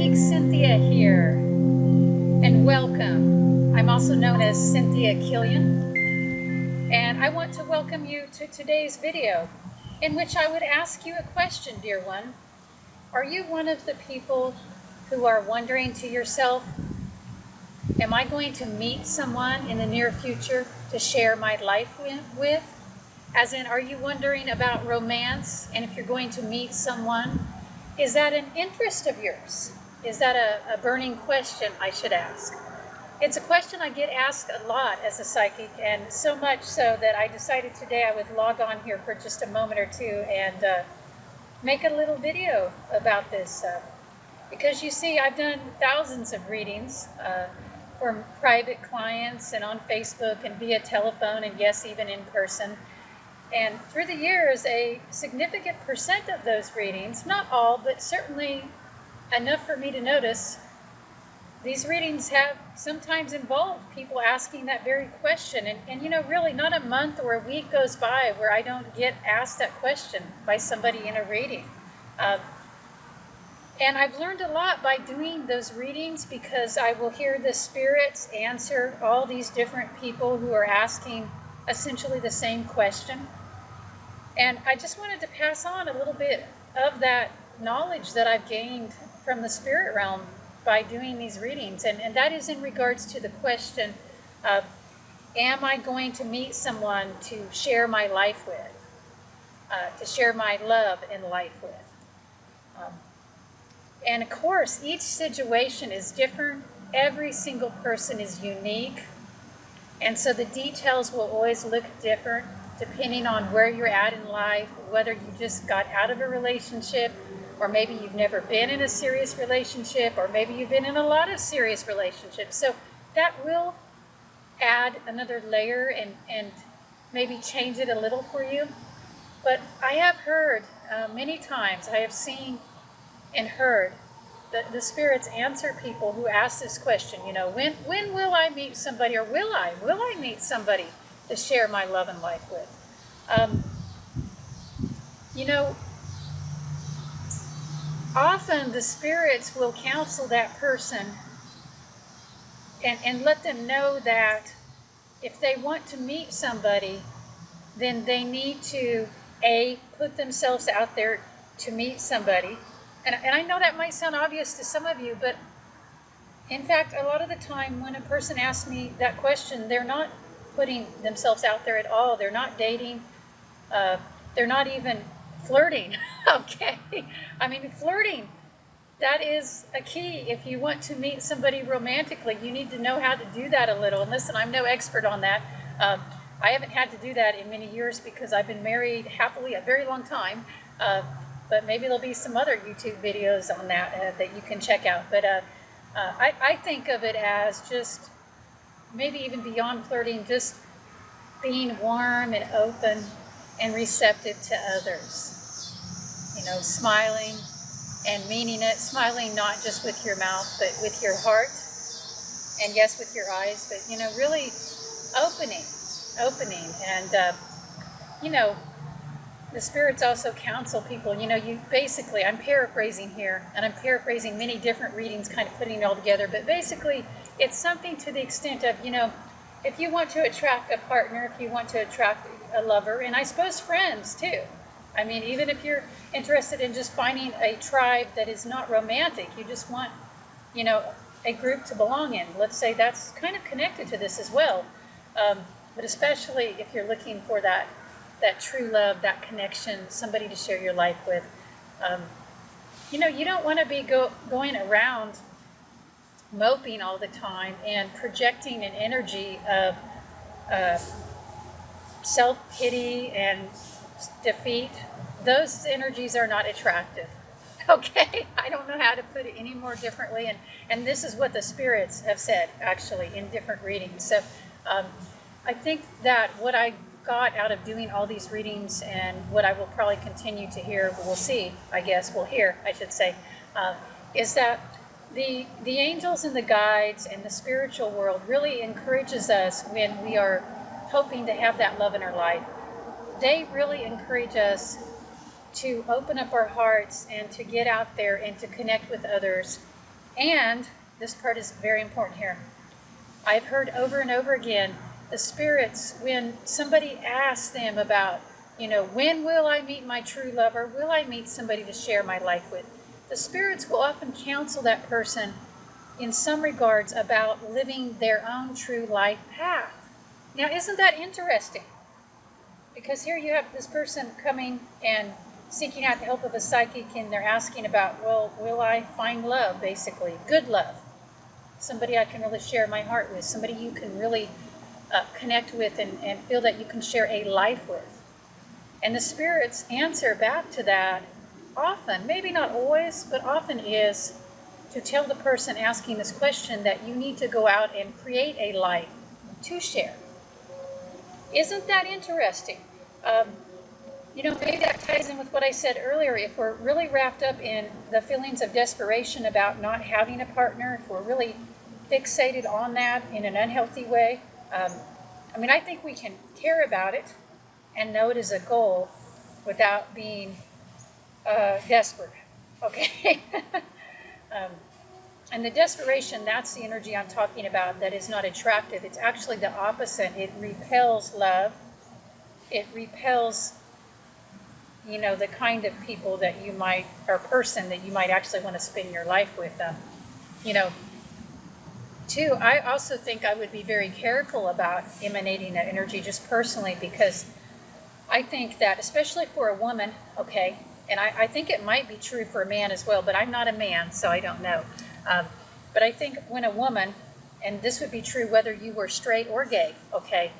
Psychic Cynthia here, and welcome. I'm also known as Cynthia Killian, and I want to welcome you to today's video, in which I would ask you a question, dear one. Are you one of the people who are wondering to yourself, am I going to meet someone in the near future to share my life with? As in, are you wondering about romance, and if you're going to meet someone, is that an interest of yours? Is that a burning question I should ask? It's a question I get asked a lot as a psychic, and so much so that I decided today I would log on here for just a moment or two and make a little video about this. Because you see, I've done thousands of readings for private clients and on Facebook and via telephone and yes, even in person. And through the years, a significant percent of those readings, not all, but certainly enough for me to notice, these readings have sometimes involved people asking that very question. And you know, really not a month or a week goes by where I don't get asked that question by somebody in a reading. And I've learned a lot by doing those readings, because I will hear the spirits answer all these different people who are asking essentially the same question. And I just wanted to pass on a little bit of that knowledge that I've gained from the spirit realm by doing these readings. And that is in regards to the question of, am I going to meet someone to share my life with, to share my love in life with? And of course, each situation is different. Every single person is unique. And so the details will always look different depending on where you're at in life, whether you just got out of a relationship, or maybe you've never been in a serious relationship, or maybe you've been in a lot of serious relationships. So that will add another layer and maybe change it a little for you. But I have heard many times, I have seen and heard the spirits answer people who ask this question, you know, when will I meet somebody, or will I meet somebody to share my love and life with? You know, often the spirits will counsel that person and let them know that if they want to meet somebody, then they need to, A, put themselves out there to meet somebody. And I know that might sound obvious to some of you, but in fact, a lot of the time when a person asks me that question, they're not putting themselves out there at all. They're not dating. They're not even flirting. Okay? I mean, flirting, that is a key. If you want to meet somebody romantically, you need to know how to do that a little. And listen, I'm no expert on that. I haven't had to do that in many years because I've been married happily a very long time. But maybe there'll be some other YouTube videos on that that you can check out. But I think of it as just maybe even beyond flirting, just being warm and open and receptive to others. You know, smiling and meaning it, smiling not just with your mouth, but with your heart, and yes, with your eyes, but, you know, really opening. And, you know, the spirits also counsel people, you know, I'm paraphrasing here, and I'm paraphrasing many different readings, kind of putting it all together, but basically it's something to the extent of, you know, if you want to attract a partner, if you want to attract a lover, and I suppose friends too. I mean, even if you're interested in just finding a tribe that is not romantic, you just want, you know, a group to belong in. Let's say that's kind of connected to this as well. But especially if you're looking for that true love, that connection, somebody to share your life with. You know, you don't want to be going around moping all the time and projecting an energy of self-pity and defeat. Those energies are not attractive. Okay? I don't know how to put it any more differently, and this is what the spirits have said, actually, in different readings. So I think that what I got out of doing all these readings, and what I will probably continue to hear, we'll hear, I should say, is that the angels and the guides and the spiritual world really encourages us when we are hoping to have that love in our life. They really encourage us to open up our hearts and to get out there and to connect with others And this part is very important here. I've heard over and over again, the spirits, when somebody asks them about, when will I meet my true lover? Will I meet somebody to share my life with? The spirits will often counsel that person in some regards about living their own true life path. Now, isn't that interesting? Because here you have this person coming and seeking out the help of a psychic, and they're asking about, well, will I find love, basically, good love? Somebody I can really share my heart with, somebody you can really connect with and feel that you can share a life with. And the spirits answer back to that often, maybe not always, but often is to tell the person asking this question that you need to go out and create a life to share. Isn't that interesting? Maybe that ties in with what I said earlier. If we're really wrapped up in the feelings of desperation about not having a partner, if we're really fixated on that in an unhealthy way, I think we can care about it and know it is a goal without being desperate, okay? And the desperation, that's the energy I'm talking about that is not attractive. It's actually the opposite. It repels love. It repels, the kind of people that you might, or person that you might actually want to spend your life with. Too, I also think I would be very careful about emanating that energy just personally, because I think that, especially for a woman, okay, and I think it might be true for a man as well, but I'm not a man, so I don't know. But I think when a woman, and this would be true whether you were straight or gay, okay,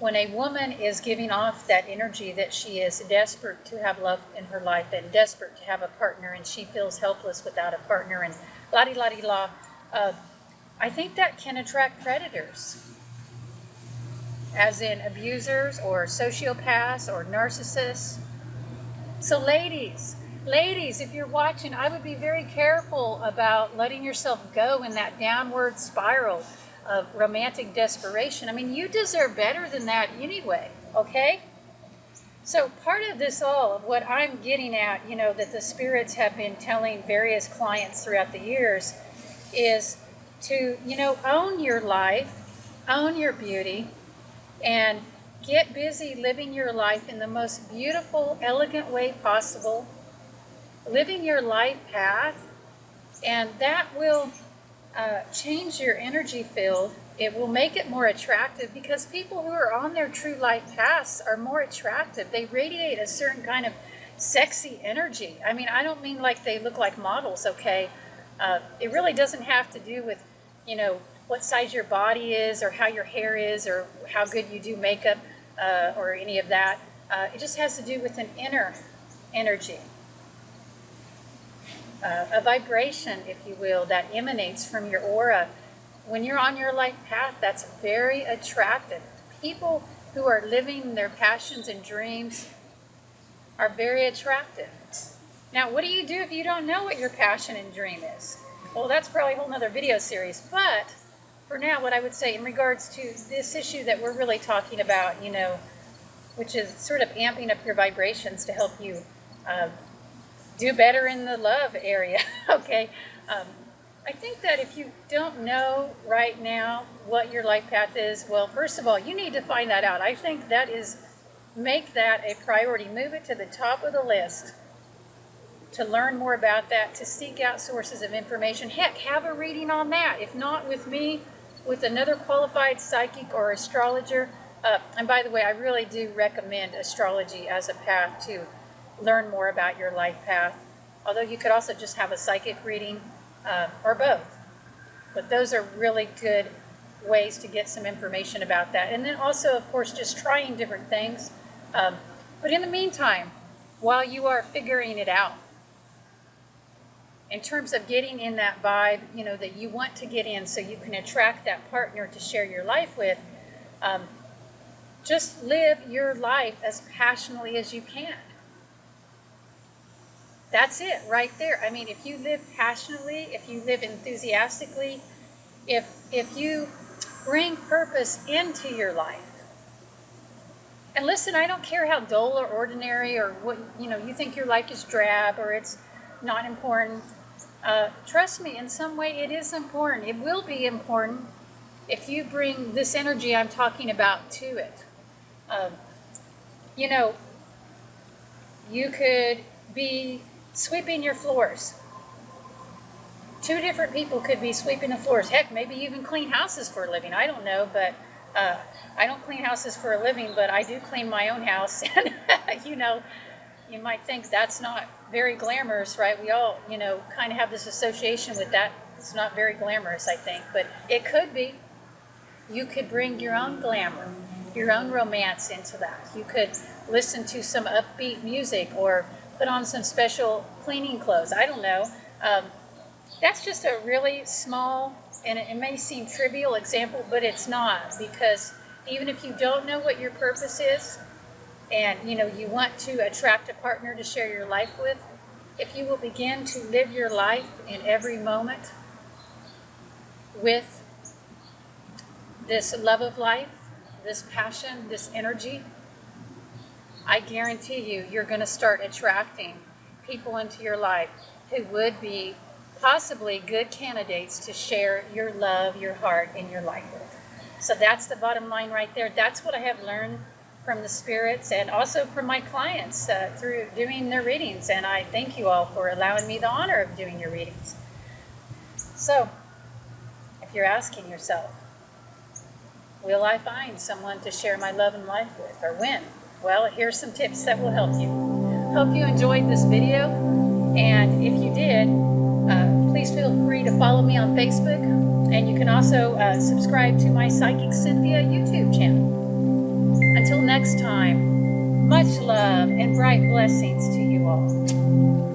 when a woman is giving off that energy that she is desperate to have love in her life and desperate to have a partner, and she feels helpless without a partner and la-di-la-di-la, I think that can attract predators, as in abusers or sociopaths or narcissists. So ladies, if you're watching, I would be very careful about letting yourself go in that downward spiral of romantic desperation. You deserve better than that anyway, okay? So part of this all, of what I'm getting at, that the spirits have been telling various clients throughout the years, is to, own your life, own your beauty, and get busy living your life in the most beautiful, elegant way possible, living your life path, and that will change your energy field. It will make it more attractive, because people who are on their true life paths are more attractive. They radiate a certain kind of sexy energy. I don't mean like they look like models, okay? It really doesn't have to do with, what size your body is, or how your hair is, or how good you do makeup, or any of that. It just has to do with an inner energy. A vibration, if you will, that emanates from your aura. When you're on your life path, that's very attractive. People who are living their passions and dreams are very attractive. Now, what do you do if you don't know what your passion and dream is? Well, that's probably a whole nother video series. But for now, what I would say in regards to this issue that we're really talking about, which is sort of amping up your vibrations to help you do better in the love area, okay? I think that if you don't know right now what your life path is, well, first of all, you need to find that out. I think that is, make that a priority. Move it to the top of the list to learn more about that, to seek out sources of information. Heck, have a reading on that. If not with me, with another qualified psychic or astrologer. And by the way, I really do recommend astrology as a path to learn more about your life path. Although you could also just have a psychic reading, or both. But those are really good ways to get some information about that. And then also, of course, just trying different things. But in the meantime, while you are figuring it out, in terms of getting in that vibe, that you want to get in so you can attract that partner to share your life with, just live your life as passionately as you can. That's it right there. If you live passionately, if you live enthusiastically, if you bring purpose into your life. And listen, I don't care how dull or ordinary or what, you think your life is drab or it's not important. trust me, in some way it is important. It will be important if you bring this energy I'm talking about to it. You know, you could be sweeping your floors. Two different people could be sweeping the floors. Heck, maybe even clean houses for a living. I don't know, but I don't clean houses for a living, but I do clean my own house. And, you know, you might think that's not very glamorous, right? We all, you know, kind of have this association with that. It's not very glamorous, I think, but it could be. You could bring your own glamour, your own romance into that. You could listen to some upbeat music or put on some special cleaning clothes. I don't know. That's just a really small, and it may seem trivial example, but it's not, because even if you don't know what your purpose is, and you know you want to attract a partner to share your life with, if you will begin to live your life in every moment with this love of life, this passion, this energy, I guarantee you, you're going to start attracting people into your life who would be possibly good candidates to share your love, your heart, and your life with. So that's the bottom line right there. That's what I have learned from the spirits and also from my clients through doing their readings. And I thank you all for allowing me the honor of doing your readings. So, if you're asking yourself, will I find someone to share my love and life with, or when? Well, here's some tips that will help you. Hope you enjoyed this video, and if you did, please feel free to follow me on Facebook, and you can also subscribe to my Psychic Cynthia YouTube channel. Until next time, much love and bright blessings to you all.